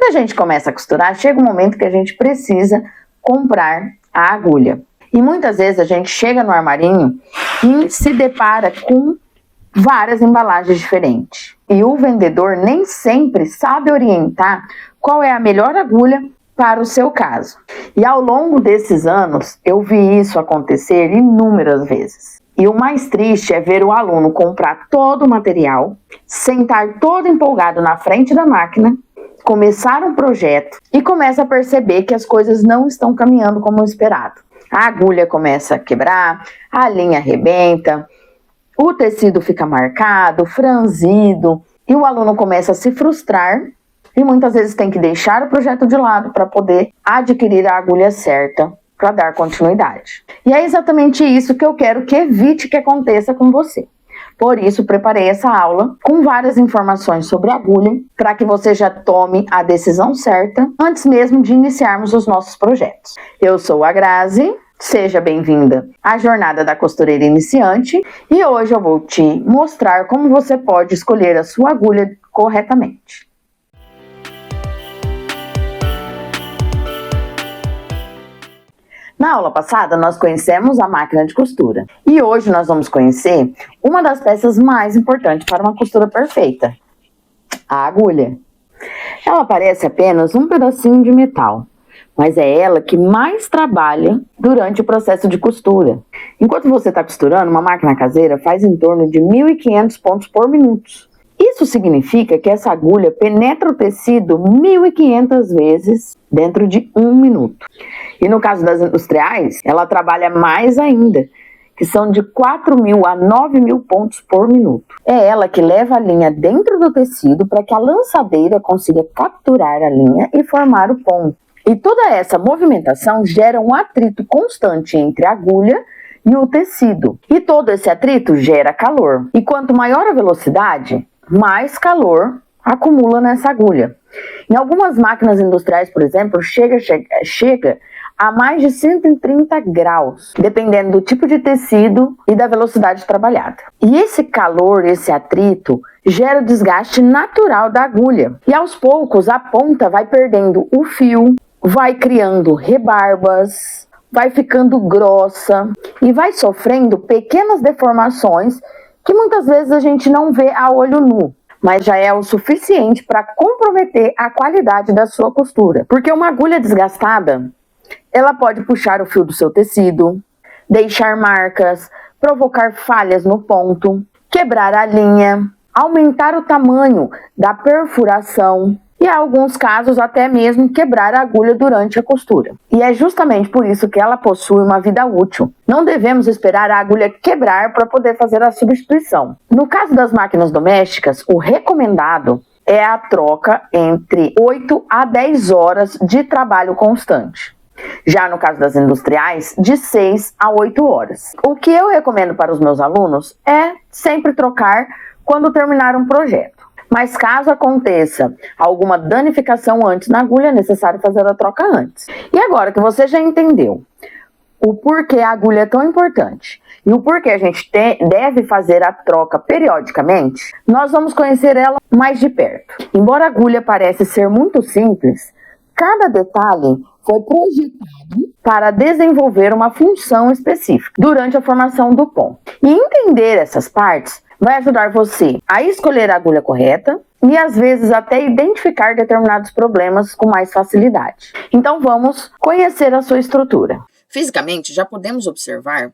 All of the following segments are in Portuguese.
a gente começa a costurar, chega um momento que a gente precisa comprar a agulha. E muitas vezes a gente chega no armarinho e se depara com várias embalagens diferentes. E o vendedor nem sempre sabe orientar qual é a melhor agulha para o seu caso. E ao longo desses anos, eu vi isso acontecer inúmeras vezes. E o mais triste é ver o aluno comprar todo o material, sentar todo empolgado na frente da máquina, começar um projeto e começa a perceber que as coisas não estão caminhando como esperado. A agulha começa a quebrar, a linha arrebenta, o tecido fica marcado, franzido, e o aluno começa a se frustrar e muitas vezes tem que deixar o projeto de lado para poder adquirir a agulha certa para dar continuidade. E é exatamente isso que eu quero que evite que aconteça com você. Por isso, preparei essa aula com várias informações sobre a agulha para que você já tome a decisão certa antes mesmo de iniciarmos os nossos projetos. Eu sou a Grazi, seja bem-vinda à Jornada da Costureira Iniciante e hoje eu vou te mostrar como você pode escolher a sua agulha corretamente. Na aula passada, nós conhecemos a máquina de costura e hoje nós vamos conhecer uma das peças mais importantes para uma costura perfeita, a agulha. Ela parece apenas um pedacinho de metal, mas é ela que mais trabalha durante o processo de costura. Enquanto você está costurando, uma máquina caseira faz em torno de 1.500 pontos por minuto. Isso significa que essa agulha penetra o tecido 1.500 vezes dentro de 1 minuto. E no caso das industriais, ela trabalha mais ainda, que são de 4.000 a 9.000 pontos por minuto. É ela que leva a linha dentro do tecido para que a lançadeira consiga capturar a linha e formar o ponto. E toda essa movimentação gera um atrito constante entre a agulha e o tecido. E todo esse atrito gera calor. E quanto maior a velocidade, mais calor acumula nessa agulha. Em algumas máquinas industriais, por exemplo, chega a mais de 130 graus, dependendo do tipo de tecido e da velocidade trabalhada. E esse calor, esse atrito, gera o desgaste natural da agulha. E aos poucos a ponta vai perdendo o fio, vai criando rebarbas, vai ficando grossa e vai sofrendo pequenas deformações que muitas vezes a gente não vê a olho nu, mas já é o suficiente para comprometer a qualidade da sua costura. Porque uma agulha desgastada, ela pode puxar o fio do seu tecido, deixar marcas, provocar falhas no ponto, quebrar a linha, aumentar o tamanho da perfuração e, em alguns casos, até mesmo quebrar a agulha durante a costura. E é justamente por isso que ela possui uma vida útil. Não devemos esperar a agulha quebrar para poder fazer a substituição. No caso das máquinas domésticas, o recomendado é a troca entre 8 a 10 horas de trabalho constante. Já no caso das industriais, de 6 a 8 horas. O que eu recomendo para os meus alunos é sempre trocar quando terminar um projeto. Mas caso aconteça alguma danificação antes na agulha, é necessário fazer a troca antes. E agora que você já entendeu o porquê a agulha é tão importante e o porquê a gente deve fazer a troca periodicamente, nós vamos conhecer ela mais de perto. Embora a agulha pareça ser muito simples, cada detalhe foi projetado para desenvolver uma função específica durante a formação do ponto. E entender essas partes vai ajudar você a escolher a agulha correta e às vezes até identificar determinados problemas com mais facilidade. Então vamos conhecer a sua estrutura. Fisicamente, já podemos observar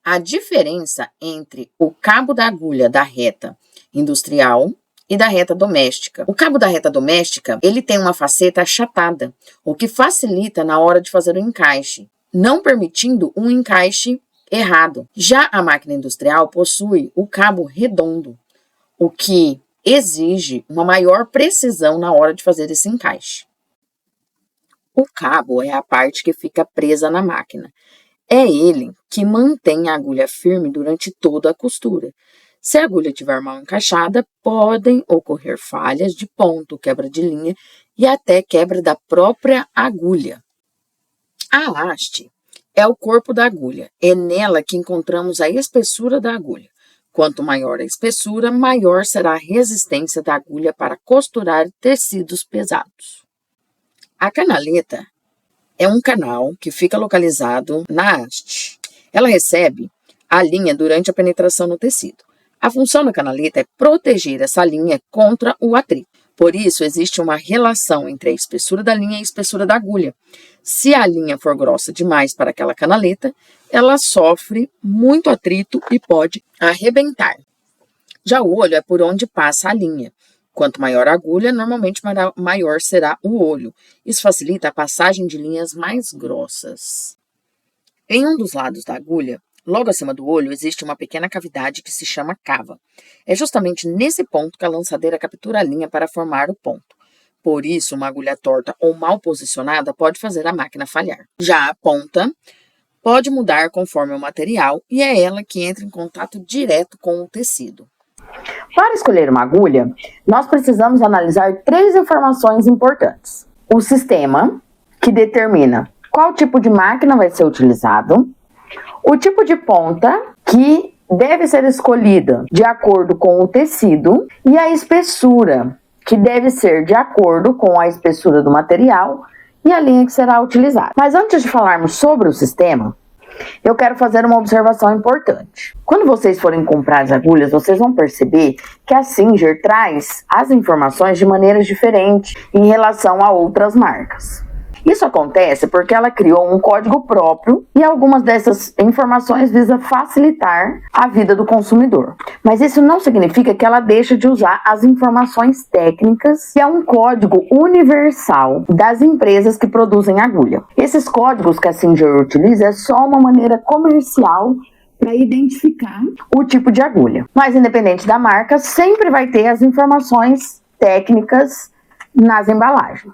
a diferença entre o cabo da agulha da reta industrial e da reta doméstica. O cabo da reta doméstica, ele tem uma faceta achatada, o que facilita na hora de fazer o encaixe, não permitindo um encaixe errado. Já a máquina industrial possui o cabo redondo, o que exige uma maior precisão na hora de fazer esse encaixe. O cabo é a parte que fica presa na máquina. É ele que mantém a agulha firme durante toda a costura. Se a agulha estiver mal encaixada, podem ocorrer falhas de ponto, quebra de linha e até quebra da própria agulha. A haste é o corpo da agulha. É nela que encontramos a espessura da agulha. Quanto maior a espessura, maior será a resistência da agulha para costurar tecidos pesados. A canaleta é um canal que fica localizado na haste. Ela recebe a linha durante a penetração no tecido. A função da canaleta é proteger essa linha contra o atrito. Por isso, existe uma relação entre a espessura da linha e a espessura da agulha. Se a linha for grossa demais para aquela canaleta, ela sofre muito atrito e pode arrebentar. Já o olho é por onde passa a linha. Quanto maior a agulha, normalmente maior será o olho. Isso facilita a passagem de linhas mais grossas. Em um dos lados da agulha, logo acima do olho, existe uma pequena cavidade que se chama cava. É justamente nesse ponto que a lançadeira captura a linha para formar o ponto. Por isso, uma agulha torta ou mal posicionada pode fazer a máquina falhar. Já a ponta pode mudar conforme o material e é ela que entra em contato direto com o tecido. Para escolher uma agulha, nós precisamos analisar 3 informações importantes. O sistema, que determina qual tipo de máquina vai ser utilizado. O tipo de ponta, que deve ser escolhida de acordo com o tecido. E a espessura, que deve ser de acordo com a espessura do material e a linha que será utilizada. Mas antes de falarmos sobre o sistema, eu quero fazer uma observação importante. Quando vocês forem comprar as agulhas, vocês vão perceber que a Singer traz as informações de maneiras diferentes em relação a outras marcas. Isso acontece porque ela criou um código próprio e algumas dessas informações visam facilitar a vida do consumidor. Mas isso não significa que ela deixa de usar as informações técnicas, que é um código universal das empresas que produzem agulha. Esses códigos que a Singer utiliza é só uma maneira comercial para identificar o tipo de agulha. Mas independente da marca, sempre vai ter as informações técnicas nas embalagens.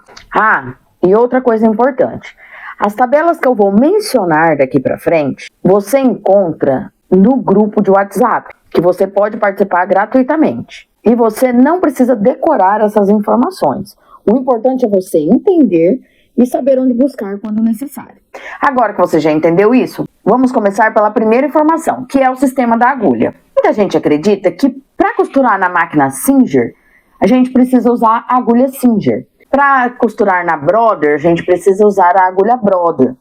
E outra coisa importante, as tabelas que eu vou mencionar daqui para frente, você encontra no grupo de WhatsApp, que você pode participar gratuitamente. E você não precisa decorar essas informações. O importante é você entender e saber onde buscar quando necessário. Agora que você já entendeu isso, vamos começar pela primeira informação, que é o sistema da agulha. Muita gente acredita que para costurar na máquina Singer, a gente precisa usar a agulha Singer. Para costurar na Brother, a gente precisa usar a agulha Brother.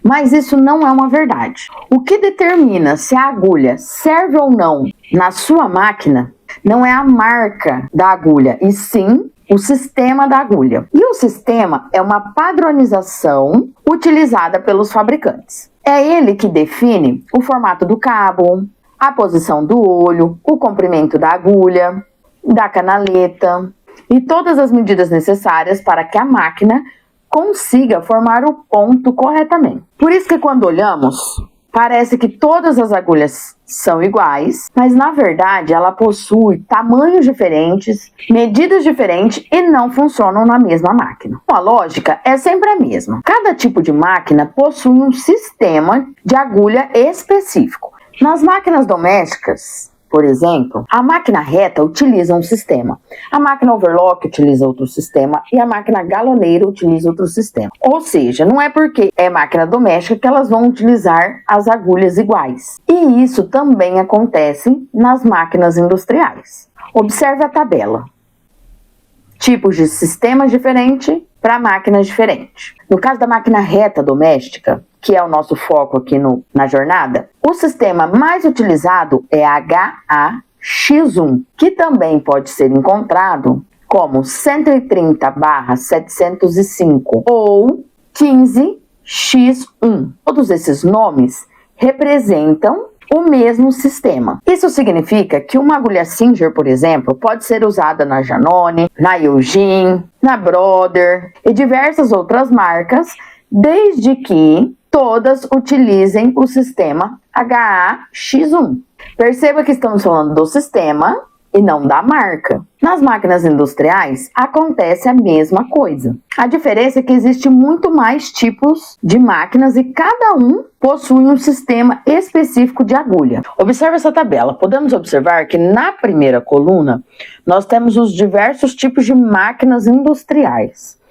Mas isso não é uma verdade. O que determina se a agulha serve ou não na sua máquina não é a marca da agulha, e sim o sistema da agulha. E o sistema é uma padronização utilizada pelos fabricantes. É ele que define o formato do cabo, a posição do olho, o comprimento da agulha, da canaleta e todas as medidas necessárias para que a máquina consiga formar o ponto corretamente. Por isso que quando olhamos, parece que todas as agulhas são iguais, mas na verdade ela possui tamanhos diferentes, medidas diferentes e não funcionam na mesma máquina. A lógica é sempre a mesma. Cada tipo de máquina possui um sistema de agulha específico. Nas máquinas domésticas, por exemplo, a máquina reta utiliza um sistema, a máquina overlock utiliza outro sistema e a máquina galoneira utiliza outro sistema. Ou seja, não é porque é máquina doméstica que elas vão utilizar as agulhas iguais. E isso também acontece nas máquinas industriais. Observe a tabela. Tipos de sistemas diferentes para máquinas diferentes. No caso da máquina reta doméstica, que é o nosso foco aqui na jornada, o sistema mais utilizado é HAX1, que também pode ser encontrado como 130/705 ou 15X1. Todos esses nomes representam o mesmo sistema. Isso significa que uma agulha Singer, por exemplo, pode ser usada na Janone, na Eugene, na Brother e diversas outras marcas, desde que todas utilizem o sistema HAX1. Perceba que estamos falando do sistema e não da marca. Nas máquinas industriais, acontece a mesma coisa. A diferença é que existe muito mais tipos de máquinas e cada um possui um sistema específico de agulha. Observe essa tabela. Podemos observar que na primeira coluna, nós temos os diversos tipos de máquinas industriais.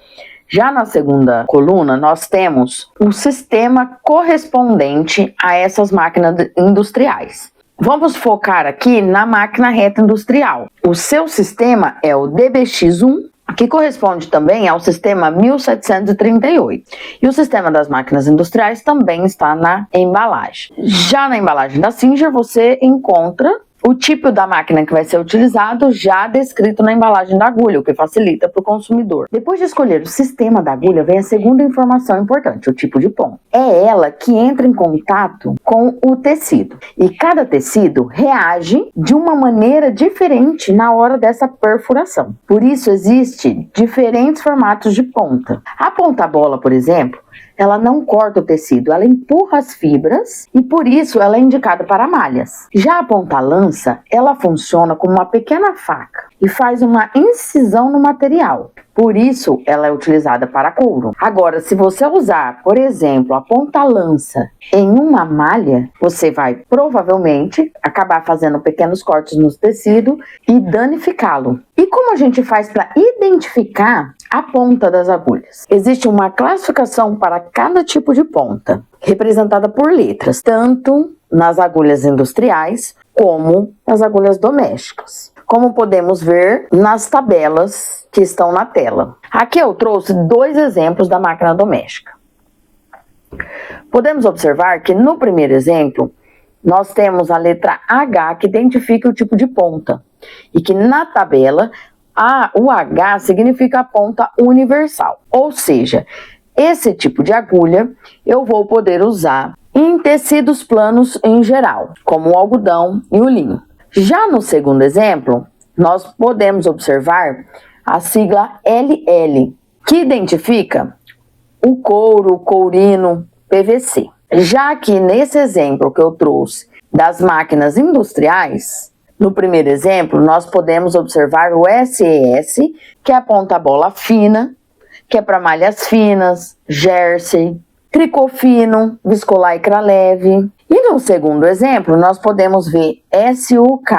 Já na segunda coluna, nós temos o sistema correspondente a essas máquinas industriais. Vamos focar aqui na máquina reta industrial. O seu sistema é o DBX1 que corresponde também ao sistema 1738. E o sistema das máquinas industriais também está na embalagem. Já na embalagem da Singer, você encontra o tipo da máquina que vai ser utilizado já descrito na embalagem da agulha, o que facilita para o consumidor. Depois de escolher o sistema da agulha, vem a segunda informação importante, o tipo de ponta. É ela que entra em contato com o tecido. E cada tecido reage de uma maneira diferente na hora dessa perfuração. Por isso, existem diferentes formatos de ponta. A ponta bola, por exemplo, ela não corta o tecido, ela empurra as fibras e por isso ela é indicada para malhas. Já a ponta lança, ela funciona como uma pequena faca e faz uma incisão no material. Por isso, ela é utilizada para couro. Agora, se você usar, por exemplo, a ponta lança em uma malha, você vai provavelmente acabar fazendo pequenos cortes no tecido e danificá-lo. E como a gente faz para identificar a ponta das agulhas? Existe uma classificação para cada tipo de ponta, representada por letras, tanto nas agulhas industriais como nas agulhas domésticas, como podemos ver nas tabelas que estão na tela. Aqui eu trouxe 2 exemplos da máquina doméstica. Podemos observar que no primeiro exemplo, nós temos a letra H que identifica o tipo de ponta e que na tabela o H significa a ponta universal, ou seja, esse tipo de agulha eu vou poder usar em tecidos planos em geral, como o algodão e o linho. Já no segundo exemplo, nós podemos observar a sigla LL, que identifica o couro, courino, PVC. Já que nesse exemplo que eu trouxe das máquinas industriais, no primeiro exemplo, nós podemos observar o SES, que é a ponta bola fina, que é para malhas finas, jersey, tricô fino, viscolaicra leve. E no segundo exemplo, nós podemos ver SUK,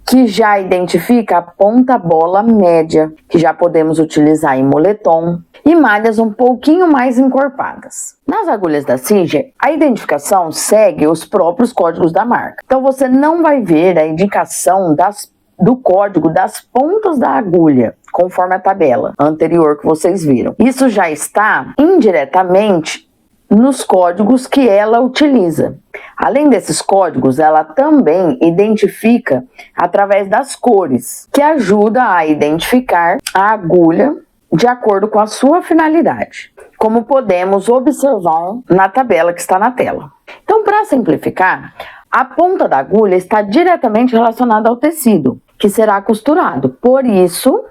que já identifica a ponta bola média, que já podemos utilizar em moletom, e malhas um pouquinho mais encorpadas. Nas agulhas da Singer, a identificação segue os próprios códigos da marca. Então você não vai ver a indicação do código das pontas da agulha, conforme a tabela anterior que vocês viram. Isso já está indiretamente nos códigos que ela utiliza. Além desses códigos, ela também identifica através das cores, que ajuda a identificar a agulha de acordo com a sua finalidade, como podemos observar na tabela que está na tela. Então, para simplificar, a ponta da agulha está diretamente relacionada ao tecido, que será costurado. Por isso,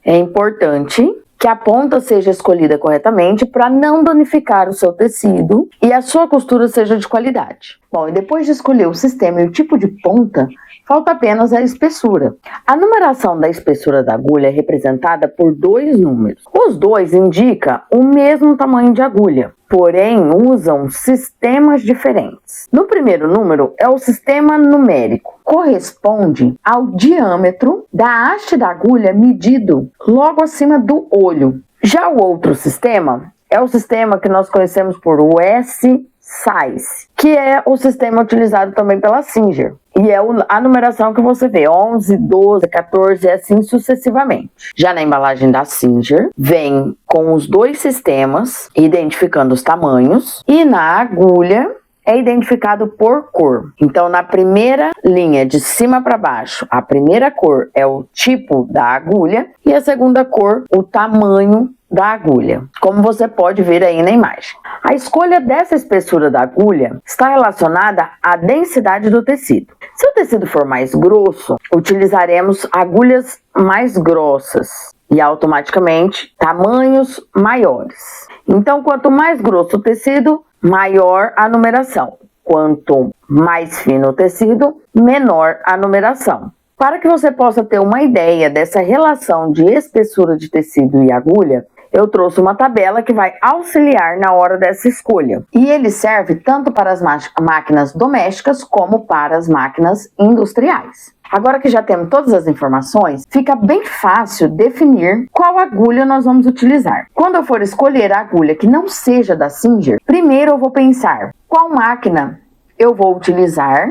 é importante que a ponta seja escolhida corretamente para não danificar o seu tecido e a sua costura seja de qualidade. Bom, e depois de escolher o sistema e o tipo de ponta, falta apenas a espessura. A numeração da espessura da agulha é representada por 2 números. Os 2 indicam o mesmo tamanho de agulha, porém usam sistemas diferentes. No primeiro número é o sistema numérico, corresponde ao diâmetro da haste da agulha medido logo acima do olho. Já o outro sistema é o sistema que nós conhecemos por S-Size, que é o sistema utilizado também pela Singer. E é a numeração que você vê, 11, 12, 14 e assim sucessivamente. Já na embalagem da Singer, vem com os 2 sistemas, identificando os tamanhos, e na agulha é identificado por cor. Então, na primeira linha, de cima para baixo, a primeira cor é o tipo da agulha e a segunda cor, o tamanho da agulha, como você pode ver aí na imagem. A escolha dessa espessura da agulha está relacionada à densidade do tecido. Se o tecido for mais grosso, utilizaremos agulhas mais grossas e automaticamente tamanhos maiores. Então, quanto mais grosso o tecido, maior a numeração. Quanto mais fino o tecido, menor a numeração. Para que você possa ter uma ideia dessa relação de espessura de tecido e agulha, eu trouxe uma tabela que vai auxiliar na hora dessa escolha. E ele serve tanto para as máquinas domésticas como para as máquinas industriais. Agora que já temos todas as informações, fica bem fácil definir qual agulha nós vamos utilizar. Quando eu for escolher a agulha que não seja da Singer, primeiro eu vou pensar qual máquina eu vou utilizar,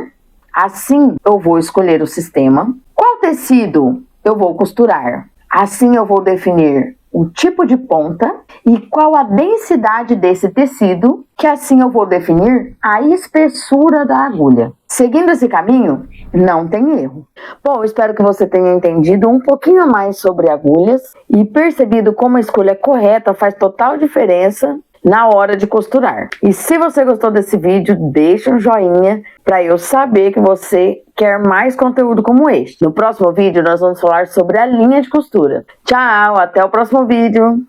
assim eu vou escolher o sistema, qual tecido eu vou costurar. Assim eu vou definir o tipo de ponta e qual a densidade desse tecido, que assim eu vou definir a espessura da agulha. Seguindo esse caminho, não tem erro. Bom, espero que você tenha entendido um pouquinho a mais sobre agulhas e percebido como a escolha correta faz total diferença na hora de costurar. E se você gostou desse vídeo, deixa um joinha para eu saber que você quer mais conteúdo como este. No próximo vídeo nós vamos falar sobre a linha de costura. Tchau, até o próximo vídeo!